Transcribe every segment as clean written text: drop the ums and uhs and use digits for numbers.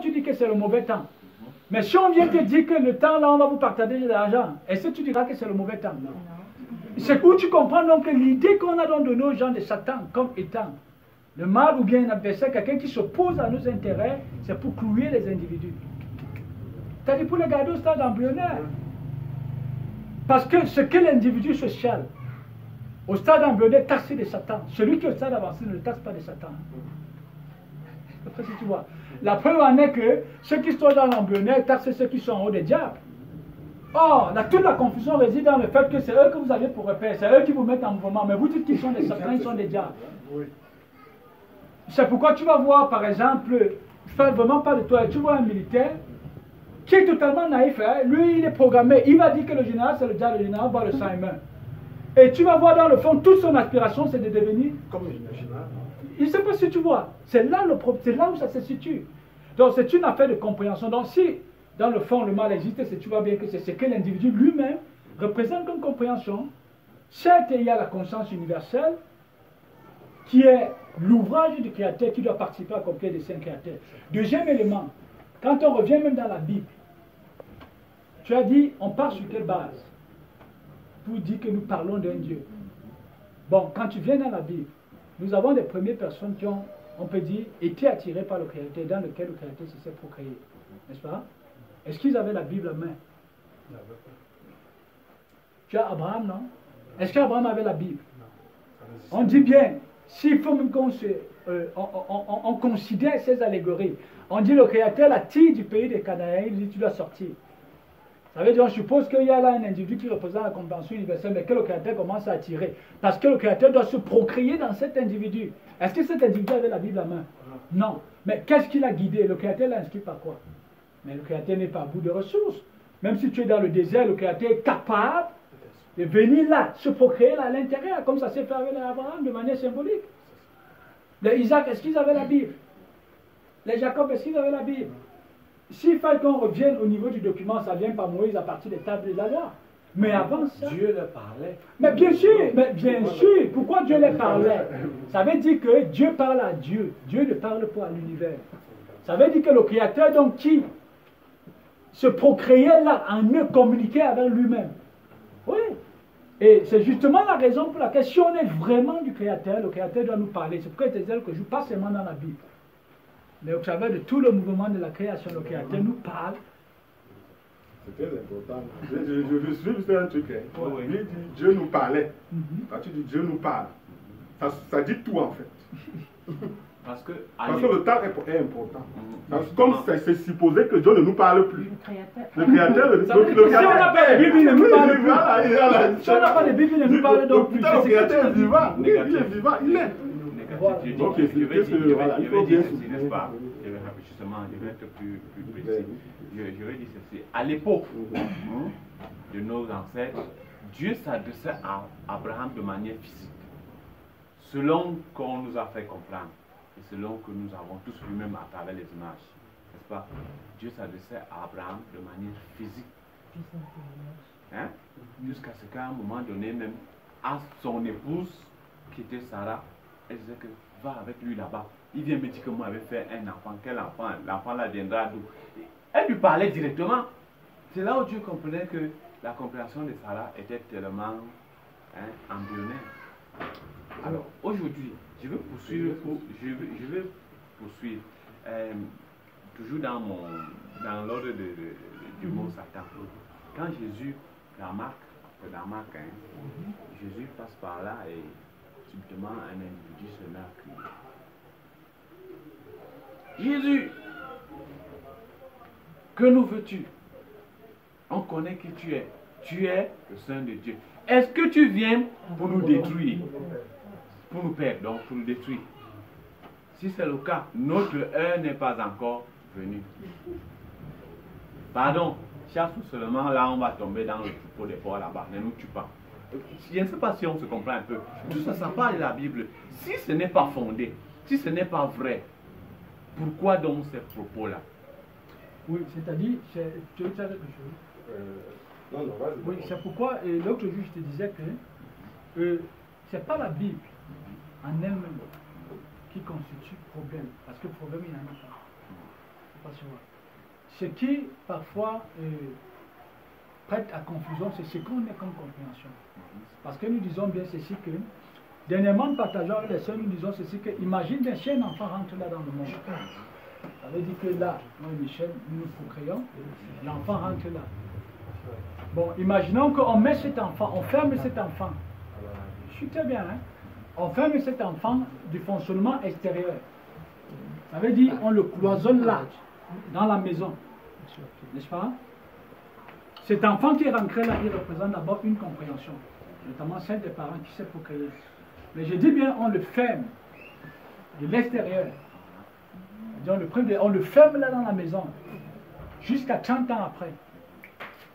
tu dis que c'est le mauvais temps. Mais si on vient te dire que le temps là, on va vous partager de l'argent, est-ce que tu diras que c'est le mauvais temps? C'est où tu comprends donc que l'idée qu'on a donc de nos gens de Satan comme étant le mal ou bien un adversaire, quelqu'un qui s'oppose à nos intérêts, c'est pour clouer les individus. C'est-à-dire pour les garder au stade embryonnaire. Parce que ce que l'individu social, au stade embryonnaire, taxé de Satan, celui qui est au stade avancé ne le taxe pas de Satan. Après, si tu vois. La preuve en est que ceux qui sont dans l'embryonnaire taxent ceux qui sont en haut des diables. Or, toute la confusion réside dans le fait que c'est eux que vous avez pour repère, c'est eux qui vous mettent en mouvement, mais vous dites qu'ils sont des satans, ils sont des diables. C'est pourquoi tu vas voir, par exemple, je ne parle vraiment pas de toi, tu vois un militaire qui est totalement naïf, hein? Lui il est programmé, il va dire que le général c'est le diable, le général va le sang humain. Et tu vas voir dans le fond, toute son aspiration c'est de devenir comme le général. Il ne sait pas si tu vois, c'est là où ça se situe. Donc c'est une affaire de compréhension. Donc si dans le fond le mal existe, c'est tu vois bien que c'est ce que l'individu lui-même représente comme compréhension. Certes, il y a la conscience universelle qui est l'ouvrage du Créateur qui doit participer à l'accomplir des saints créateurs. Deuxième élément, quand on revient même dans la Bible, tu as dit, on part sur quelle base? Pour dire que nous parlons d'un Dieu. Bon, quand tu viens dans la Bible, nous avons des premières personnes qui ont, on peut dire, été attirées par le Créateur, dans lequel le Créateur s'est procréé. N'est-ce pas? Est-ce qu'ils avaient la Bible en main? Tu as Abraham, non? Est-ce qu'Abraham avait la Bible? On dit bien, s'il faut même qu'on on considère ces allégories, on dit le Créateur la tire du pays des Cananéens, il dit tu dois sortir. Ça veut dire, on suppose qu'il y a là un individu qui représente la compréhension universelle, mais que le Créateur commence à attirer. Parce que le Créateur doit se procréer dans cet individu. Est-ce que cet individu avait la Bible à main? Non. Mais qu'est-ce qui l'a guidé? Le Créateur l'a inscrit par quoi? Mais le Créateur n'est pas à bout de ressources. Même si tu es dans le désert, le Créateur est capable de venir là, se procréer là à l'intérieur, comme ça s'est fait avec Abraham de manière symbolique. Les Isaac, est-ce qu'ils avaient la Bible? Les Jacob, est-ce qu'ils avaient la Bible? S'il fallait qu'on revienne au niveau du document, ça vient par Moïse à partir des tables de la loi. Mais avant ça... Dieu leur parlait. Mais bien sûr, pourquoi Dieu leur parlait? Ça veut dire que Dieu parle à Dieu. Dieu ne parle pas à l'univers. Ça veut dire que le Créateur, donc, qui se procréait là, en eux, communiquait avec lui-même. Oui. Et c'est justement la raison pour laquelle, si on est vraiment du Créateur, le Créateur doit nous parler. C'est pourquoi il disait que je joue pas seulement dans la Bible. Mais au travers de tout le mouvement de la création, le Créateur nous parle. C'est très important. Je suis juste un truc. Hein. Lui dit Dieu nous parlait. Quand tu dis Dieu nous parle, ça dit tout en fait. Parce que le temps est important. Comme c'est supposé que Dieu ne nous parle plus. Le Créateur. Si on n'a pas de Bible, il ne nous parle plus. Si on n'a pas de Bible, il ne nous parle donc plus. Le Créateur est vivant. Il est vivant. Il est. Ok, je vais dire ceci, n'est-ce pas? Justement, je vais être plus précis. Je vais dire ceci. À l'époque de nos ancêtres, Dieu s'adressait à Abraham de manière physique, selon qu'on nous a fait comprendre et selon que nous avons tous vu même à travers les images, n'est-ce pas? Dieu s'adressait à Abraham de manière physique, hein? Jusqu'à ce qu'à un moment donné même, à son épouse qui était Sarah, elle disait que va avec lui là-bas. Il vient me dire que moi j'avais fait un enfant. Quel enfant? L'enfant là viendra d'où? Elle lui parlait directement. C'est là où Dieu comprenait que la compréhension de Sarah était tellement embryonnaire. Alors aujourd'hui, je vais poursuivre, toujours dans l'ordre du mot Satan. Quand Jésus, dans Marc, Jésus passe par là et subitement un individu se met à crier. Jésus, que nous veux-tu? On connaît qui tu es. Tu es le Saint de Dieu. Est-ce que tu viens pour nous détruire? Pour nous perdre, donc pour nous détruire. Si c'est le cas, notre heure n'est pas encore venue. Pardon, chaque fois seulement là on va tomber dans le troupeau des porcs là-bas. Ne nous tue pas. Je ne sais pas si on se comprend un peu. Tout ça, ça parle de la Bible. Si ce n'est pas fondé, si ce n'est pas vrai, pourquoi donc ces propos-là? Oui, c'est-à-dire, tu veux dire quelque chose? Non, vas-y. Oui, c'est pourquoi l'autre jour je te disais que c'est pas la Bible en elle-même qui constitue problème, parce que problème il y en a pas. Ce qui, parfois, prête à confusion, c'est ce qu'on est comme compréhension. Parce que nous disons bien ceci que, dernièrement, nous partageons avec les sœurs, nous disons ceci que, imagine bien si un enfant rentre là dans le monde. Ça veut dire que là, moi et Michel, nous nous créons, l'enfant rentre là. Bon, imaginons qu'on met cet enfant, on ferme cet enfant. Je suis très bien, hein? On ferme cet enfant du fonctionnement extérieur. Ça veut dire on le cloisonne là, dans la maison. N'est-ce pas? Cet enfant qui est rentré là, il représente d'abord une compréhension, notamment celle des parents qui s'est procréer. Mais je dis bien, on le ferme de l'extérieur. On le ferme là dans la maison, jusqu'à 30 ans après.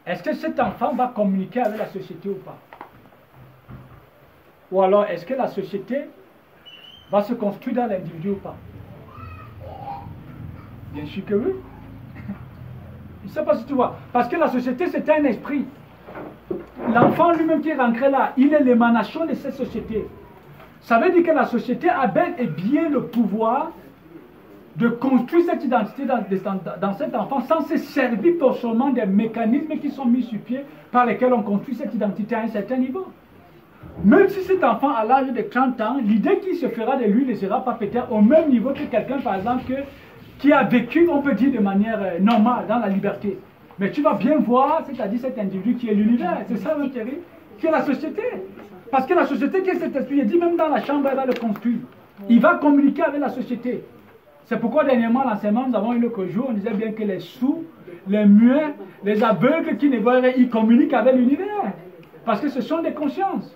Est-ce que cet enfant va communiquer avec la société ou pas? Ou alors, est-ce que la société va se construire dans l'individu ou pas? Bien sûr que oui. Je ne sais pas si tu vois. Parce que la société, c'est un esprit. L'enfant lui-même qui est rentré là, il est l'émanation de cette société. Ça veut dire que la société a bel et bien le pouvoir de construire cette identité dans cet enfant sans se servir seulement des mécanismes qui sont mis sur pied par lesquels on construit cette identité à un certain niveau. Même si cet enfant à l'âge de 30 ans, l'idée qui se fera de lui ne sera pas peut-être au même niveau que quelqu'un, par exemple, qui a vécu, on peut dire, de manière normale, dans la liberté. Mais tu vas bien voir, c'est-à-dire cet individu qui est l'univers, c'est ça l'intérêt, qui est la société. Parce que la société qui est cet esprit, il dit même dans la chambre, elle va le construire. Il va communiquer avec la société. C'est pourquoi dernièrement, l'enseignement, nous avons eu l'autre jour, on disait bien que les sourds, les muets, les aveugles qui ne voient rien, ils communiquent avec l'univers. Parce que ce sont des consciences.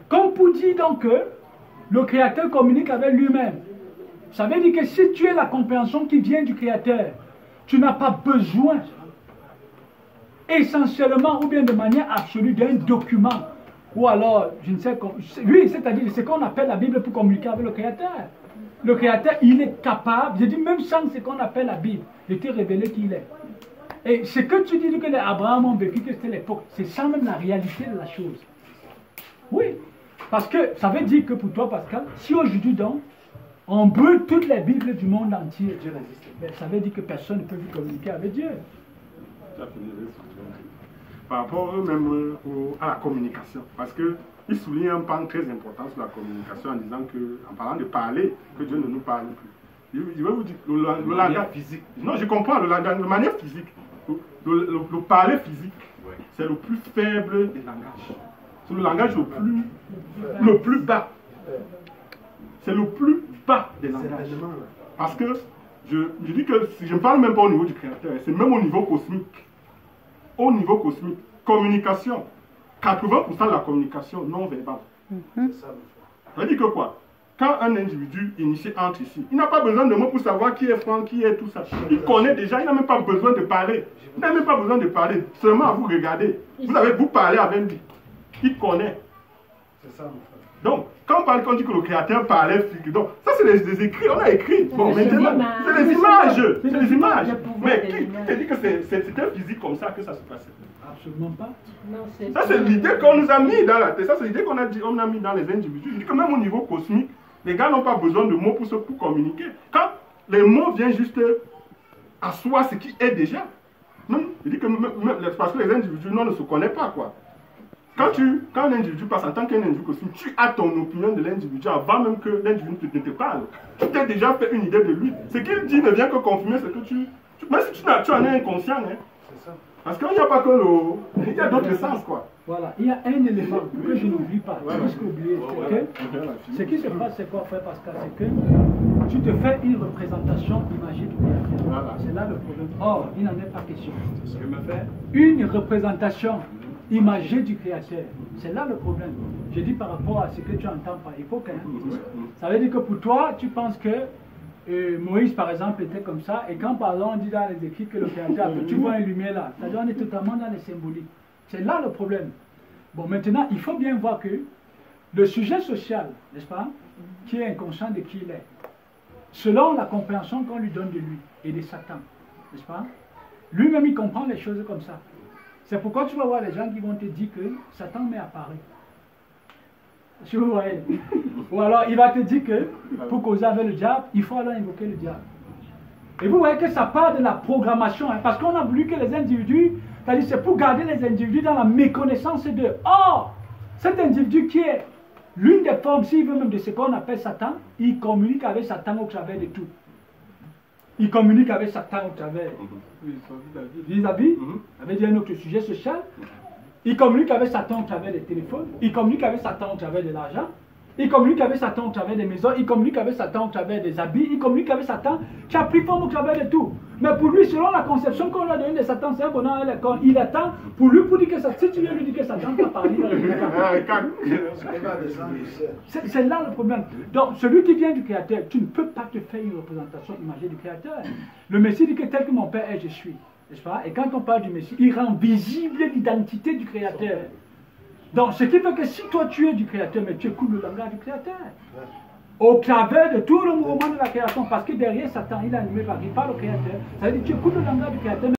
Comme pour dire donc que le Créateur communique avec lui-même. Ça veut dire que si tu es la compréhension qui vient du Créateur, tu n'as pas besoin, essentiellement ou bien de manière absolue, d'un document. Ou alors, je ne sais quoi. Oui, c'est-à-dire ce qu'on appelle la Bible pour communiquer avec le Créateur. Le Créateur, il est capable, je dis même sans ce qu'on appelle la Bible, de te révéler qui il est. Et ce que tu dis que les Abraham ont vécu, que c'était l'époque, c'est ça même la réalité de la chose. Oui, parce que ça veut dire que pour toi, Pascal, si aujourd'hui donc, on brûle toutes les Bibles du monde entier, ça veut dire que personne ne peut plus communiquer avec Dieu. Par rapport même à la communication, parce qu'il souligne un pan très important sur la communication en disant que, en parlant de parler, que Dieu ne nous parle plus. Je vais vous dire, le langage physique, non je comprends, le manière physique, le parler physique, c'est le plus faible des langages. C'est le langage le plus bas. C'est le plus bas des langages. Parce que je dis que je ne parle même pas au niveau du Créateur, c'est même au niveau cosmique. Au niveau cosmique, communication, 80% de la communication non verbale. Ça veut dire que quoi? Quand un individu initié entre ici, il n'a pas besoin de mots pour savoir qui est Franck, qui est tout ça. Il connaît déjà, il n'a même pas besoin de parler. Il n'a même pas besoin de parler, seulement à vous regarder. Vous parlez avec lui. Il connaît. C'est ça, mon frère. Donc, quand on dit que le Créateur parlait physique, donc ça c'est des écrits, on a écrit. Bon, maintenant, c'est des images. C'est des images. Mais qui te dit que c'était physique comme ça que ça se passait? Absolument pas. Ça c'est l'idée qu'on nous a mis dans la tête. Ça c'est l'idée qu'on a mis dans les individus. Je dis que même au niveau cosmique, les gars n'ont pas besoin de mots pour communiquer. Quand les mots viennent juste asseoir ce qui est déjà. Même, je dis que parce que les individus ne se connaissent pas, quoi. Quand l'individu passe en tant qu'individu cosmique, tu as ton opinion de l'individu avant même que l'individu ne te parle. Tu t'es déjà fait une idée de lui. Ce qu'il dit ne vient que confirmer ce que tu... Même si tu en es inconscient, hein. C'est ça. Parce qu'il n'y a pas que le... Il y a d'autres sens, quoi. Voilà, il y a un élément que je n'oublie pas, presque oublié, ce qui se passe, c'est quoi, frère Pascal, c'est que tu te fais une représentation imagée du Créateur. Voilà. C'est là le problème. Or, il n'en est pas question. Je me fais une représentation imagée du Créateur. C'est là le problème. Je dis par rapport à ce que tu entends par époque. Hein. Ça veut dire que pour toi, tu penses que Moïse, par exemple, était comme ça, et quand par exemple on dit dans les écrits que le Créateur, tu vois une lumière là, c'est-à-dire on est totalement dans les symboliques. C'est là le problème. Bon, maintenant, il faut bien voir que le sujet social, n'est-ce pas, qui est inconscient de qui il est, selon la compréhension qu'on lui donne de lui et de Satan, n'est-ce pas, lui-même il comprend les choses comme ça. C'est pourquoi tu vas voir les gens qui vont te dire que Satan m'est apparu. Tu vois, ou alors il va te dire que pour causer avec le diable, il faut alors invoquer le diable. Et vous voyez que ça part de la programmation, hein, parce qu'on a voulu que les individus, c'est-à-dire c'est pour garder les individus dans la méconnaissance d'eux. Or, cet individu qui est l'une des formes, s'il veut même de ce qu'on appelle Satan, il communique avec Satan au travers de tout. Il communique avec Satan au travers vis-à-vis, avec un autre sujet social. Il communique avec Satan au travers des téléphones. Il communique avec Satan au travers de l'argent. Il communique avec Satan au travers des maisons. Il communique avec Satan au travers des habits. Il communique avec Satan qui a pris forme au travers de tout. Mais pour lui, selon la conception qu'on a donnée de Satan, c'est un bonheur à l'école. Il attend pour lui pour dire que ça. Si tu viens lui dire que Satan t'a parlé, c'est là le problème. Donc, celui qui vient du Créateur, tu ne peux pas te faire une représentation imagée du Créateur. Le Messie dit que tel que mon Père est, je suis. N'est-ce pas? Et quand on parle du Messie, il rend visible l'identité du Créateur. Donc, ce qui fait que si toi tu es du Créateur, mais tu écoutes le langage du Créateur, au travers de tout le mouvement de la création, parce que derrière Satan, il est animé par il parle au Créateur, ça veut dire que tu écoutes le langage du Créateur.